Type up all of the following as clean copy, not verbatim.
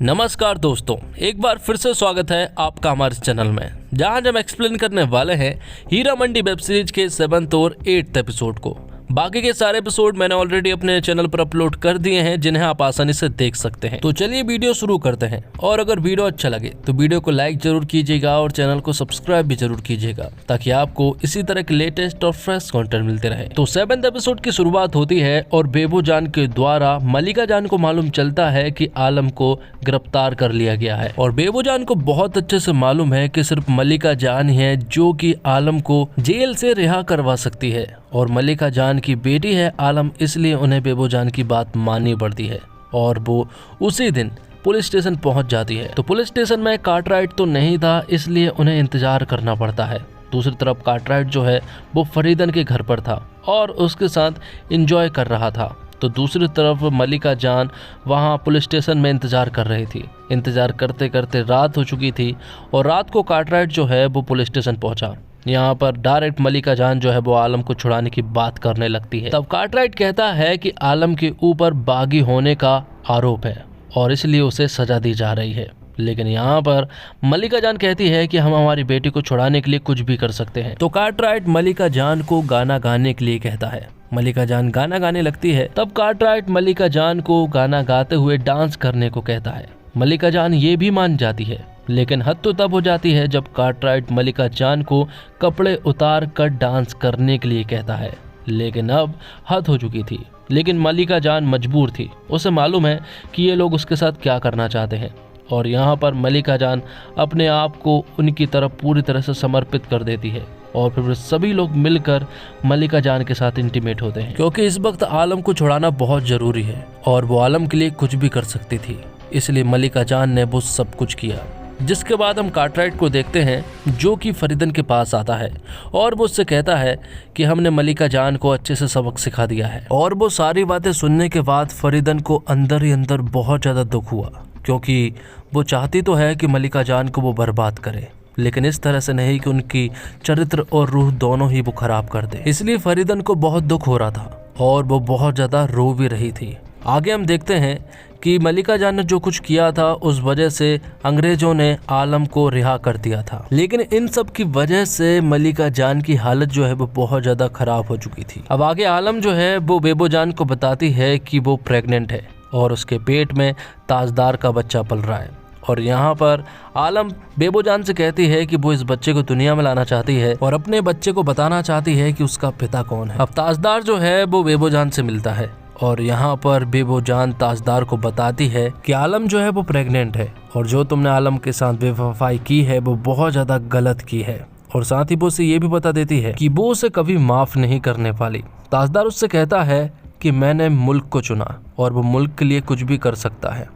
नमस्कार दोस्तों, एक बार फिर से स्वागत है आपका हमारे चैनल में, जहां हम एक्सप्लेन करने वाले हैं हीरा मंडी वेब सीरीज के 7th और 8th एपिसोड को। बाकी के सारे एपिसोड मैंने ऑलरेडी अपने चैनल पर अपलोड कर दिए हैं, जिन्हें आप आसानी से देख सकते हैं। तो चलिए वीडियो शुरू करते हैं। और अगर वीडियो अच्छा लगे तो वीडियो को लाइक जरूर कीजिएगा और चैनल को सब्सक्राइब भी जरूर कीजिएगा, ताकि आपको इसी तरह के लेटेस्ट और फ्रेश कंटेंट मिलते रहे। तो 7th एपिसोड की शुरुआत होती है और बेबो जान के द्वारा मलिका जान को मालूम चलता है कि आलम को गिरफ्तार कर लिया गया है। और बेबो जान को बहुत अच्छे से मालूम है कि सिर्फ मलिका जान ही है जो कि आलम को जेल से रिहा करवा सकती है, और मलिका जान की बेटी है आलम, इसलिए उन्हें बेबो जान की बात माननी पड़ती है। और वो उसी दिन पुलिस स्टेशन पहुंच जाती है। तो पुलिस स्टेशन में कार्टराइट तो नहीं था, इसलिए उन्हें इंतजार करना पड़ता है। दूसरी तरफ कार्टराइट जो है वो फरीदन के घर पर था और उसके साथ एंजॉय कर रहा था। तो दूसरी तरफ मलिका जान वहां पुलिस स्टेशन में इंतजार कर रही थी। इंतजार करते करते रात हो चुकी थी और रात को कार्टराइट जो है वो पुलिस स्टेशन पहुंचा। यहाँ पर डायरेक्ट मलिका जान जो है वो आलम को छुड़ाने की बात करने लगती है। तब कार्टराइट कहता है कि आलम के ऊपर बागी होने का आरोप है और इसलिए उसे सजा दी जा रही है। लेकिन यहाँ पर मलिका जान कहती है कि हम हमारी बेटी को छुड़ाने के लिए कुछ भी कर सकते हैं। तो कार्टराइट मलिका जान को गाना गाने के लिए कहता है। मलिका जान गाना गाने लगती है। तब कार्टराइट मलिका जान को गाना गाते हुए डांस करने को कहता है। मलिका जान ये भी मान जाती है, लेकिन हद तो तब हो जाती है जब कार्टराइट मलिका जान को कपड़े उतार कर डांस करने के लिए कहता है। लेकिन अब हद हो चुकी थी, लेकिन मलिका जान मजबूर थी। उसे मालूम है कि ये लोग उसके साथ क्या करना चाहते हैं, और यहाँ पर मलिका जान अपने आप को उनकी तरफ पूरी तरह से समर्पित कर देती है। और फिर सभी लोग मिलकर मलिका जान के साथ इंटीमेट होते हैं, क्योंकि इस वक्त आलम को छुड़ाना बहुत जरूरी है और वो आलम के लिए कुछ भी कर सकती थी। इसलिए मलिका जान ने वो सब कुछ किया। जिसके बाद हम कार्टराइट को देखते हैं, जो कि फरीदन के पास आता है और वो उससे कहता है कि हमने मलिका जान को अच्छे से सबक सिखा दिया है। और वो सारी बातें सुनने के बाद फरीदन को अंदर ही अंदर बहुत ज़्यादा दुख हुआ, क्योंकि वो चाहती तो है कि मलिका जान को वो बर्बाद करे, लेकिन इस तरह से नहीं कि उनकी चरित्र और रूह दोनों ही वो खराब कर दे। इसलिए फरीदन को बहुत दुख हो रहा था और वो बहुत ज़्यादा रो भी रही थी। आगे हम देखते हैं कि मलिका जान ने जो कुछ किया था उस वजह से अंग्रेजों ने आलम को रिहा कर दिया था। लेकिन इन सब की वजह से मलिका जान की हालत जो है वो बहुत ज़्यादा खराब हो चुकी थी। अब आगे आलम जो है वो बेबो जान को बताती है कि वो प्रेग्नेंट है और उसके पेट में ताजदार का बच्चा पल रहा है। और यहाँ पर आलम बेबो जान से कहती है कि वो इस बच्चे को दुनिया में लाना चाहती है और अपने बच्चे को बताना चाहती है कि उसका पिता कौन है। अब ताजदार जो है वो बेबो जान से मिलता है और यहाँ पर बेबो जान ताजदार को बताती है कि आलम जो है वो प्रेग्नेंट है और जो तुमने आलम के साथ बेवफाई की है वो बहुत ज़्यादा गलत की है। और साथ ही वो उसे ये भी बता देती है कि वो उसे कभी माफ़ नहीं करने वाली। ताजदार उससे कहता है कि मैंने मुल्क को चुना और वो मुल्क के लिए कुछ भी कर सकता है।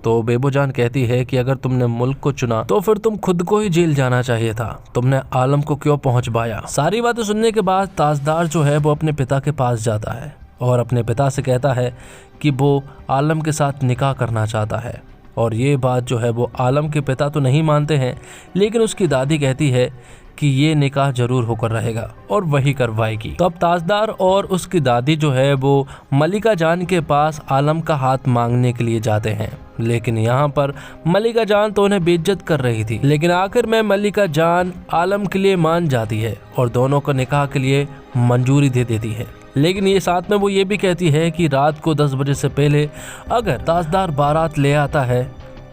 तो बेबो जान कहती है कि अगर तुमने मुल्क को चुना तो फिर तुम खुद को ही जेल जाना चाहिए था, तुमने आलम को क्यों पहुंचवाया। सारी बातें सुनने के बाद ताजदार जो है वो अपने पिता के पास जाता है और अपने पिता से कहता है कि वो आलम के साथ निकाह करना चाहता है। और ये बात जो है वो आलम के पिता तो नहीं मानते हैं, लेकिन उसकी दादी कहती है कि ये निकाह जरूर होकर रहेगा और वही करवाएगी। तो अब ताजदार और उसकी दादी जो है वो मलिका जान के पास आलम का हाथ मांगने के लिए जाते हैं, लेकिन यहाँ पर मलिका जान तो उन्हें बेइज्जत कर रही थी। लेकिन आखिर में मलिका जान आलम के लिए मान जाती है और दोनों को निकाह के लिए मंजूरी दे देती है। लेकिन ये साथ में वो ये भी कहती है कि रात को 10 बजे से पहले अगर ताजदार बारात ले आता है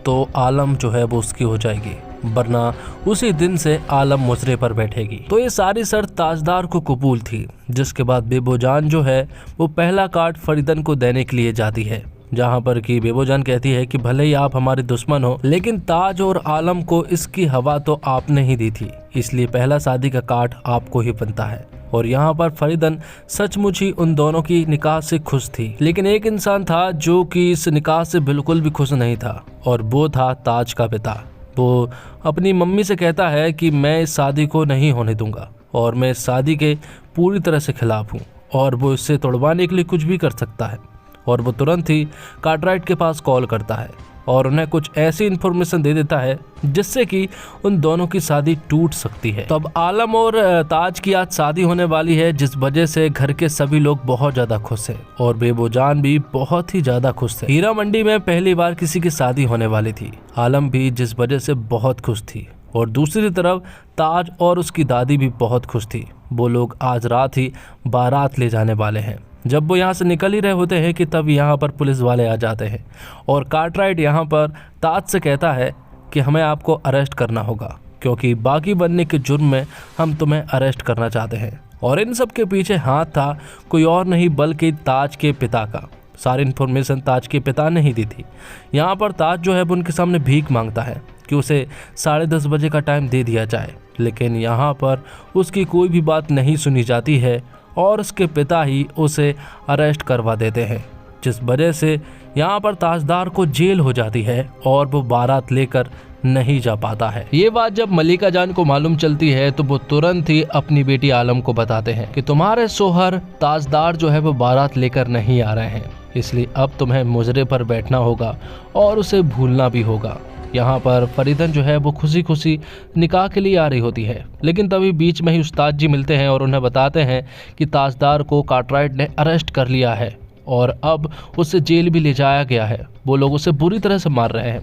तो आलम जो है वो उसकी हो जाएगी, वरना उसी दिन से आलम मुजरे पर बैठेगी। तो ये सारी शर्त ताजदार को कबूल थी। जिसके बाद बेबो जान जो है वो पहला कार्ड फरीदन को देने के लिए जाती है, जहाँ पर कि बेबो जान कहती है कि भले ही आप हमारे दुश्मन हो, लेकिन ताज और आलम को इसकी हवा तो आपने ही दी थी, इसलिए पहला शादी का कार्ड आपको ही बनता है। और यहाँ पर फरीदन सचमुच ही उन दोनों की निकाह से खुश थी। लेकिन एक इंसान था जो कि इस निकाह से बिल्कुल भी खुश नहीं था, और वो था ताज का पिता। वो अपनी मम्मी से कहता है कि मैं इस शादी को नहीं होने दूंगा और मैं इस शादी के पूरी तरह से खिलाफ हूँ और वो इससे तोड़वाने के लिए कुछ भी कर सकता है। और वो तुरंत ही कार्टराइट के पास कॉल करता है और उन्हें कुछ ऐसी इन्फॉर्मेशन दे देता है जिससे कि उन दोनों की शादी टूट सकती है। तो अब आलम और ताज की आज शादी होने वाली है, जिस वजह से घर के सभी लोग बहुत ज्यादा खुश हैं और बेबोजान भी बहुत ही ज्यादा खुश थे। हीरा मंडी में पहली बार किसी की शादी होने वाली थी, आलम भी जिस वजह से बहुत खुश थी और दूसरी तरफ ताज और उसकी दादी भी बहुत खुश थी। वो लोग आज रात ही बारात ले जाने वाले हैं। जब वो यहाँ से निकल ही रहे होते हैं कि तब यहाँ पर पुलिस वाले आ जाते हैं और कार्टराइट यहाँ पर ताज से कहता है कि हमें आपको अरेस्ट करना होगा क्योंकि बागी बनने के जुर्म में हम तुम्हें अरेस्ट करना चाहते हैं। और इन सब के पीछे हाथ था कोई और नहीं बल्कि ताज के पिता का। सारी इन्फॉर्मेशन ताज के पिता ने ही दी थी। यहाँ पर ताज जो है वो उनके सामने भीख मांगता है कि उसे 10:30 बजे का टाइम दे दिया जाए, लेकिन यहाँ पर उसकी कोई भी बात नहीं सुनी जाती है और उसके पिता ही उसे अरेस्ट करवा देते हैं, जिस वजह से यहाँ पर ताजदार को जेल हो जाती है और वो बारात लेकर नहीं जा पाता है। ये बात जब मलिका जान को मालूम चलती है तो वो तुरंत ही अपनी बेटी आलम को बताते हैं कि तुम्हारे सोहर ताजदार जो है वो बारात लेकर नहीं आ रहे हैं, इसलिए अब तुम्हें मुजरे पर बैठना होगा और उसे भूलना भी होगा। यहाँ पर फरीदन जो है वो खुशी खुशी निकाह के लिए आ रही होती है, लेकिन तभी बीच में ही उस्ताद जी मिलते हैं और उन्हें बताते हैं कि ताजदार को कार्टराइट ने अरेस्ट कर लिया है और अब उसे जेल भी ले जाया गया है। वो लोग उसे बुरी तरह से मार रहे हैं।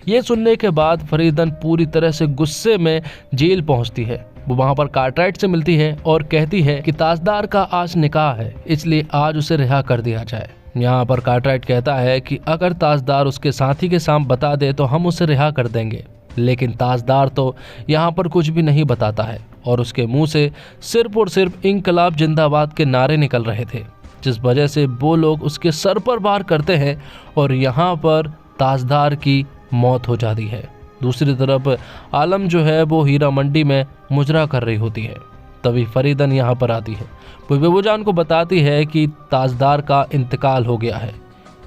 ये सुनने के बाद फरीदन पूरी तरह से गुस्से में जेल पहुंचती है। वो वहाँ पर कार्टराइट से मिलती है और कहती है कि ताजदार का आज निकाह है, इसलिए आज उसे रिहा कर दिया जाए। यहाँ पर कार्टराइट कहता है कि अगर ताजदार उसके साथी के सामने बता दे तो हम उसे रिहा कर देंगे, लेकिन ताजदार तो यहाँ पर कुछ भी नहीं बताता है और उसके मुंह से सिर्फ और सिर्फ इंकलाब जिंदाबाद के नारे निकल रहे थे, जिस वजह से वो लोग उसके सर पर वार करते हैं और यहाँ पर ताजदार की मौत हो जाती है। दूसरी तरफ आलम जो है वो हीरा मंडी में मुजरा कर रही होती है। तभी फरीदन यहाँ पर आती है। वो बेबोजान को बताती है कि ताजदार का इंतकाल हो गया है।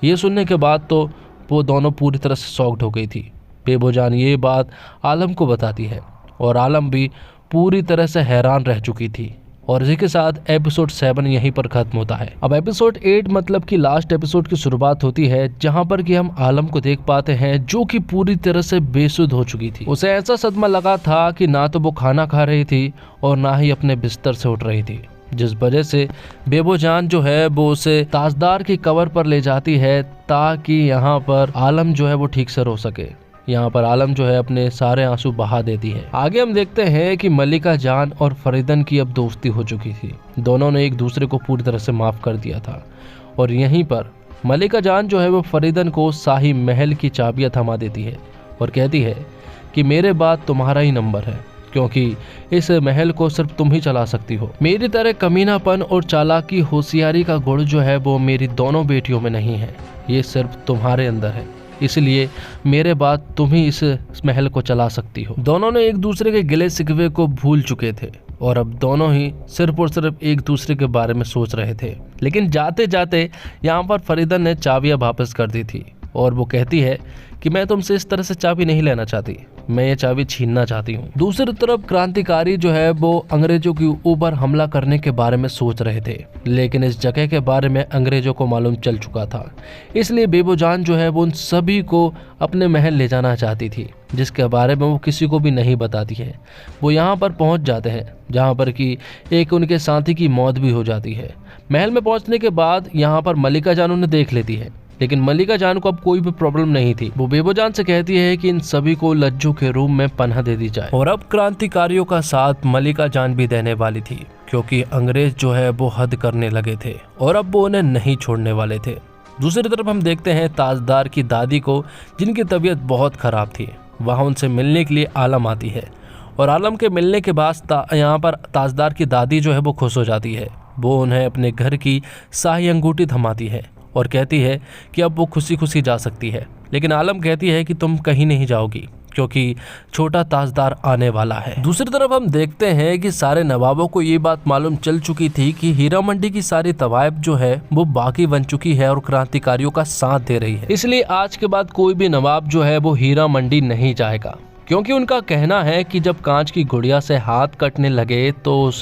ये सुनने के बाद तो वो दोनों पूरी तरह से शॉक्ड हो गई थी। बेबोजान ये बात आलम को बताती है और आलम भी पूरी तरह से हैरान रह चुकी थी। और इसी के साथ एपिसोड 7 यहीं पर खत्म होता है। अब एपिसोड 8 मतलब कि लास्ट एपिसोड की शुरुआत होती है, जहां पर कि हम आलम को देख पाते हैं जो कि पूरी तरह से बेसुध हो चुकी थी। उसे ऐसा सदमा लगा था कि ना तो वो खाना खा रही थी और ना ही अपने बिस्तर से उठ रही थी, जिस वजह से बेबोजान जो है वो उसे ताजदार की कवर पर ले जाती है ताकि यहाँ पर आलम जो है वो ठीक से रो सके। यहाँ पर आलम जो है अपने सारे आंसू बहा देती है। आगे हम देखते हैं कि मलिका जान और फरीदन की अब दोस्ती हो चुकी थी। दोनों ने एक दूसरे को पूरी तरह से माफ कर दिया था और यहीं पर मलिका जान जो है वो फरीदन को शाही महल की चाबियां थमा देती है और कहती है कि मेरे बाद तुम्हारा ही नंबर है, क्योंकि इस महल को सिर्फ तुम ही चला सकती हो। मेरी तरह कमीनापन और चालाकी होशियारी का गुण जो है वो मेरी दोनों बेटियों में नहीं है, ये सिर्फ तुम्हारे अंदर है, इसलिए मेरे बाद तुम ही इस महल को चला सकती हो। दोनों ने एक दूसरे के गिले शिकवे को भूल चुके थे और अब दोनों ही सिर्फ और सिर्फ एक दूसरे के बारे में सोच रहे थे। लेकिन जाते जाते यहाँ पर फरीदन ने चाबियां वापस कर दी थी और वो कहती है कि मैं तुमसे इस तरह से चाबी नहीं लेना चाहती, मैं ये चाबी छीनना चाहती हूँ। दूसरी तरफ क्रांतिकारी जो है वो अंग्रेजों के ऊपर हमला करने के बारे में सोच रहे थे, लेकिन इस जगह के बारे में अंग्रेजों को मालूम चल चुका था। इसलिए बेबोजान जो है वो उन सभी को अपने महल ले जाना चाहती थी, जिसके बारे में वो किसी को भी नहीं बताती है। वो यहाँ पर पहुँच जाते हैं जहाँ पर कि एक उनके साथी की मौत भी हो जाती है। महल में पहुँचने के बाद यहाँ पर मलिका जान उन्हें देख लेती है, लेकिन मलिका जान को अब कोई भी प्रॉब्लम नहीं थी। वो बेबोजान से कहती है कि इन सभी को लज्जू के रूम में पनाह दे दी जाए और अब क्रांतिकारियों का साथ मलिका जान भी देने वाली थी, क्योंकि अंग्रेज जो है वो हद करने लगे थे और अब वो उन्हें नहीं छोड़ने वाले थे। दूसरी तरफ हम देखते हैं ताजदार की दादी को, जिनकी तबीयत बहुत खराब थी। वहाँ उनसे मिलने के लिए आलम आती है और आलम के मिलने के बाद यहाँ पर ताजदार की दादी जो है वो खुश हो जाती है। वो उन्हें अपने घर की शाही अंगूठी थमाती है और कहती है कि अब वो खुशी खुशी जा सकती है। लेकिन आलम कहती है कि तुम कहीं नहीं जाओगी, क्योंकि छोटा ताजदार आने वाला है। दूसरी तरफ हम देखते हैं कि सारे नवाबों को ये बात मालूम चल चुकी थी कि हीरा मंडी की सारी तवायफ जो है वो बागी बन चुकी है और क्रांतिकारियों का साथ दे रही है। इसलिए आज के बाद कोई भी नवाब जो है वो हीरा मंडी नहीं जाएगा, क्योंकि उनका कहना है कि जब कांच की गुड़िया से हाथ कटने लगे तो उस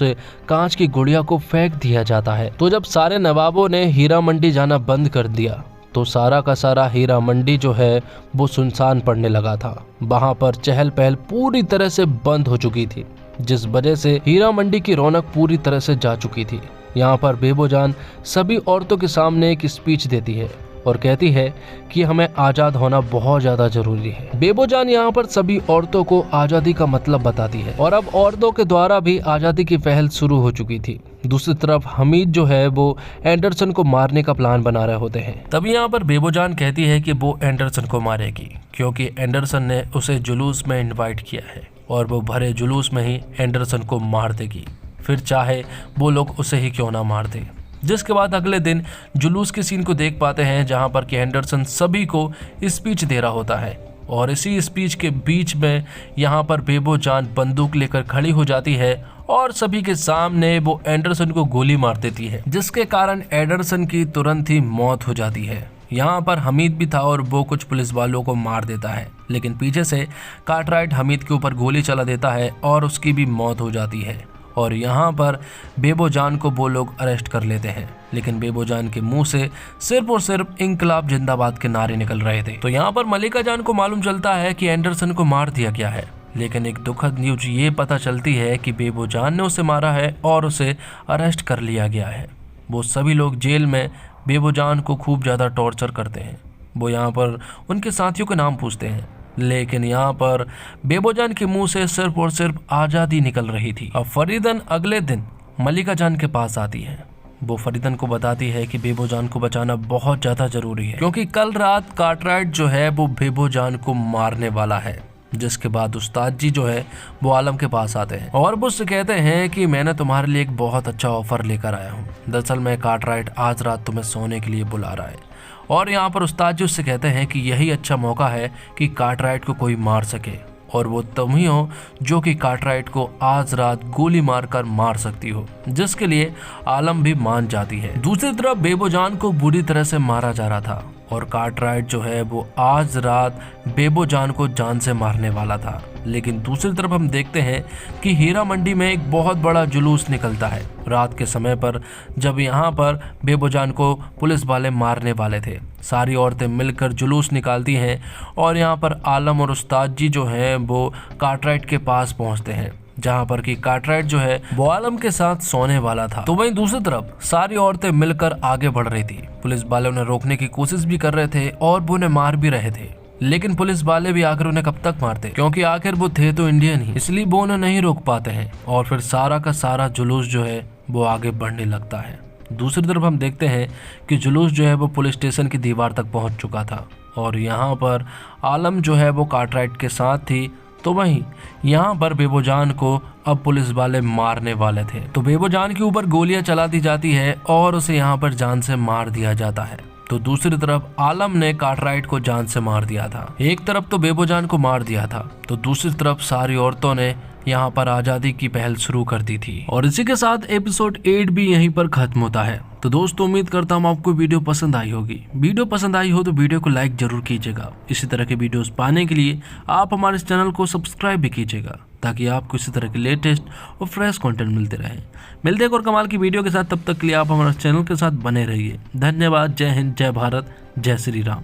कांच की गुड़िया को फेंक दिया जाता है। तो जब सारे नवाबों ने हीरा मंडी जाना बंद कर दिया तो सारा का सारा हीरा मंडी जो है वो सुनसान पड़ने लगा था। वहां पर चहल पहल पूरी तरह से बंद हो चुकी थी, जिस वजह से हीरा मंडी की रौनक पूरी तरह से जा चुकी थी। यहाँ पर बेबोजान सभी औरतों के सामने एक स्पीच देती है और कहती है कि हमें आज़ाद होना बहुत ज़्यादा जरूरी है। बेबोजान यहाँ पर सभी औरतों को आज़ादी का मतलब बताती है और अब औरतों के द्वारा भी आज़ादी की पहल शुरू हो चुकी थी। दूसरी तरफ हमीद जो है वो एंडरसन को मारने का प्लान बना रहे होते हैं। तभी यहाँ पर बेबोजान कहती है कि वो एंडरसन को मारेगी क्योंकि एंडरसन ने उसे जुलूस में इन्वाइट किया है और वो भरे जुलूस में ही एंडरसन को मार देगी, फिर चाहे वो लोग उसे ही क्यों ना मार दे। जिसके बाद अगले दिन जुलूस के सीन को देख पाते हैं जहां पर कि एंडरसन सभी को स्पीच दे रहा होता है और इसी स्पीच के बीच में यहां पर बेबोजान बंदूक लेकर खड़ी हो जाती है और सभी के सामने वो एंडरसन को गोली मार देती है, जिसके कारण एंडरसन की तुरंत ही मौत हो जाती है। यहाँ पर हमीद भी था और वो कुछ पुलिस वालों को मार देता है, लेकिन पीछे से कार्टराइट हमीद के ऊपर गोली चला देता है और उसकी भी मौत हो जाती है। और यहाँ पर बेबोजान को वो लोग अरेस्ट कर लेते हैं, लेकिन बेबोजान के मुंह से सिर्फ और सिर्फ इंकलाब जिंदाबाद के नारे निकल रहे थे। तो यहाँ पर मलिका जान को मालूम चलता है कि एंडरसन को मार दिया गया है, लेकिन एक दुखद न्यूज ये पता चलती है कि बेबोजान ने उसे मारा है और उसे अरेस्ट कर लिया गया है। वो सभी लोग जेल में बेबोजान को खूब ज़्यादा टॉर्चर करते हैं। वो यहाँ पर उनके साथियों के नाम पूछते हैं, लेकिन यहाँ पर बेबोजान के मुंह से सिर्फ और सिर्फ आज़ादी निकल रही थी। अब फरीदन अगले दिन मलिका जान के पास आती है। वो फरीदन को बताती है कि बेबोजान को बचाना बहुत ज़्यादा ज़रूरी है क्योंकि कल रात कार्टराइट जो है वो बेबोजान को मारने वाला है। जिसके बाद उस्ताद जी जो है वो आलम के पास आते हैं और वो उससे कहते हैं कि मैंने तुम्हारे लिए एक बहुत अच्छा ऑफर लेकर आया हूँ। दरअसल मैं कार्टराइट आज रात तुम्हें सोने के लिए बुला रहा है और यहाँ पर उस्ताद जी उससे कहते हैं कि यही अच्छा मौका है कि कार्टराइट को कोई मार सके और वो तुम ही हो जो कि कार्टराइट को आज रात गोली मारकर मार सकती हो, जिसके लिए आलम भी मान जाती है। दूसरी तरफ बेबोजान को बुरी तरह से मारा जा रहा था और कार्टराइट जो है वो आज रात बेबोजान को जान से मारने वाला था। लेकिन दूसरी तरफ हम देखते हैं कि हीरा मंडी में एक बहुत बड़ा जुलूस निकलता है रात के समय पर, जब यहाँ पर बेबोजान को पुलिस वाले मारने वाले थे। सारी औरतें मिलकर जुलूस निकालती हैं और यहाँ पर आलम और उस्ताद जी जो हैं वो कार्टराइट के पास पहुँचते हैं, जहाँ पर कि कार्टराइट जो है वो आलम के साथ सोने वाला था। तो वहीं दूसरी तरफ सारी औरतें मिलकर आगे बढ़ रही थी। पुलिस वाले उन्हें रोकने की कोशिश भी कर रहे थे और वो उन्हें मार भी रहे थे, लेकिन पुलिस वाले भी आकर उन्हें कब तक मारते, क्योंकि आखिर वो थे तो इंडियन ही, इसलिए वो उन्हें नहीं रोक पाते हैं और फिर सारा का सारा जुलूस जो है वो आगे बढ़ने लगता है। दूसरी तरफ हम देखते हैं कि जुलूस जो है वो पुलिस स्टेशन की दीवार तक पहुंच चुका था और यहाँ पर आलम जो है वो कार्टराइट के साथ थी। तो वहीं यहाँ पर बेबोजान को अब पुलिस वाले मारने वाले थे, तो बेबोजान के ऊपर गोलियां चला दी जाती है और उसे यहाँ पर जान से मार दिया जाता है। तो दूसरी तरफ आलम ने कार्टराइट को जान से मार दिया था। एक तरफ तो बेबोजान को मार दिया था, तो दूसरी तरफ सारी औरतों ने यहाँ पर आज़ादी की पहल शुरू कर दी थी। और इसी के साथ एपिसोड 8 भी यहीं पर खत्म होता है। तो दोस्तों उम्मीद करता हूँ आपको वीडियो पसंद आई होगी। वीडियो पसंद आई हो तो वीडियो को लाइक जरूर कीजिएगा। इसी तरह के वीडियोस पाने के लिए आप हमारे इस चैनल को सब्सक्राइब भी कीजिएगा, ताकि आपको इसी तरह के लेटेस्ट और फ्रेश कंटेंट मिलते रहे। मिलते हैं और कमाल की वीडियो के साथ, तब तक के लिए आप हमारे चैनल के साथ बने रहिए। धन्यवाद। जय हिंद, जय भारत, जय श्री राम।